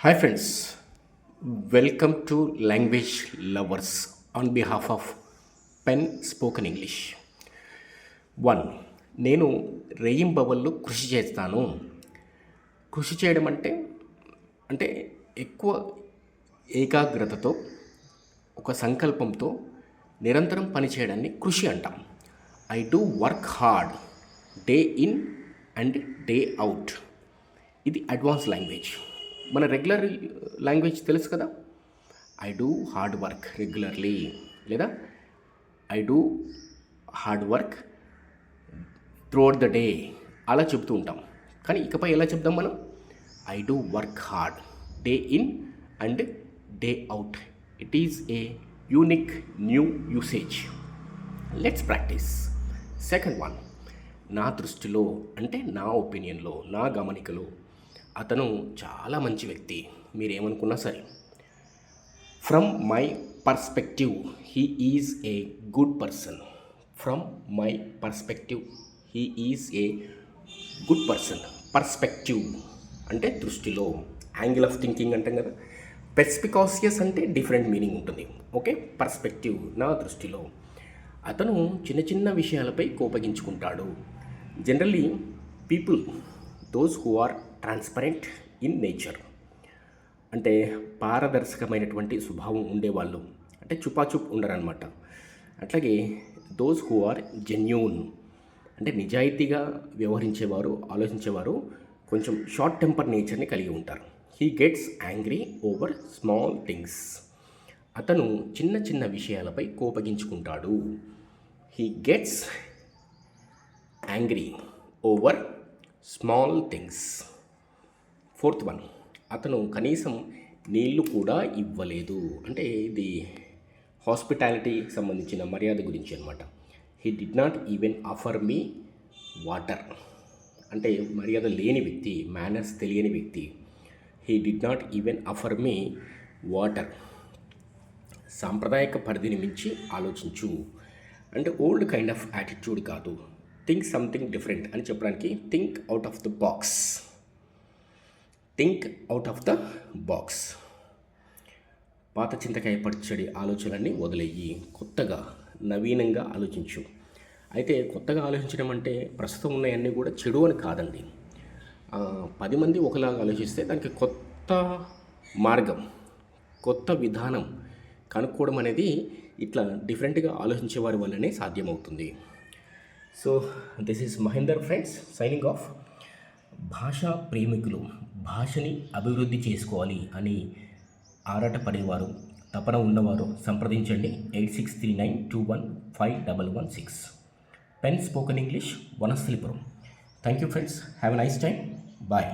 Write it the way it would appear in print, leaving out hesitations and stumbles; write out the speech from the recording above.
Hi friends, welcome to Language Lovers on behalf of Pen Spoken English. 1. నేను రేయింబవళ్ళు కృషి చేస్తాను. కృషి చేయడం అంటే ఎక్కువ ఏకాగ్రతతో ఒక సంకల్పంతో నిరంతరం పనిచేయడాన్ని కృషి అంటాం. I do work hard day in and day out. ఇది అడ్వాన్స్ లాంగ్వేజ్. మన రెగ్యులర్ లాంగ్వేజ్ తెలుసు కదా. I do hard work regularly, లేదా I do hard work throughout the day, అలా చెప్తూ ఉంటాం. కానీ ఇకపై ఎలా చెప్దాం మనం? I do work hard day in and day out. It is a unique new usage. Let's practice. Second one, నా దృష్టిలో అంటే నా ఒపీనియన్లో, నా గమనికలో అతను చాలా మంచి వ్యక్తి. మీరేమనుకున్నా సరే. From my perspective he is a good person. From my perspective he is a good person. Perspective అంటే దృష్టిలో, యాంగిల్ ఆఫ్ థింకింగ్ అంటాం కదా. పెర్స్పికాసియస్ అంటే డిఫరెంట్ మీనింగ్ ఉంటుంది. ఓకే, పర్స్పెక్టివ్ నా దృష్టిలో. అతను చిన్న చిన్న విషయాలపై కోపగించుకుంటాడు. Generally people those who are transparent in nature, అంటే పారదర్శకమైనటువంటి స్వభావం ఉండేవాళ్ళు, అంటే చుపాచుప్ ఉండరనమాట. అట్లాగే దోస్ హూ ఆర్ జెన్యూన్, అంటే నిజాయితీగా వ్యవహరించేవారు, ఆలోచించేవారు కొంచెం షార్ట్ టెంపర్ నేచర్ని కలిగి ఉంటారు. He gets angry over small things. అతను చిన్న చిన్న విషయాలపై కోపగించుకుంటాడు. He gets angry over small things. Fourth one, అతను కనీసం నీళ్లు కూడా ఇవ్వలేదు. అంటే ఇది హాస్పిటాలిటీకి సంబంధించిన మర్యాద గురించి అనమాట. He did not even offer me water, అంటే మర్యాద లేని వ్యక్తి, మేనర్స్ తెలియని వ్యక్తి. He did not even offer me water. సాంప్రదాయక పరిధిని మించి ఆలోచించు, అంటే ఓల్డ్ కైండ్ ఆఫ్ యాటిట్యూడ్ కాదు. థింక్ సంథింగ్ డిఫరెంట్ అని చెప్పడానికి think out of the box. Think out of the box. పాత చింతకాయ పచ్చడి ఆలోచనలన్నీ వదిలేయి, కొత్తగా నవీనంగా ఆలోచించు. అయితే కొత్తగా ఆలోచించడం అంటే ప్రస్తుతం ఉన్నాయన్నీ కూడా చెడు అని కాదండి. 10 మంది ఒకలాగా ఆలోచిస్తే దానికి కొత్త మార్గం, కొత్త విధానం కనుక్కోవడం అనేది ఇట్లా డిఫరెంట్గా ఆలోచించే వారి వల్లనే సాధ్యమవుతుంది. So this is Mahender friends signing off. భాషా ప్రేమికులు భాషని అభివృద్ధి చేసుకోవాలి అని ఆరాటపడేవారు, తపన ఉన్నవారు సంప్రదించండి 8639215116. Pen spoken English, Vanasthalipuram. Thank you friends. Have a nice time. Bye.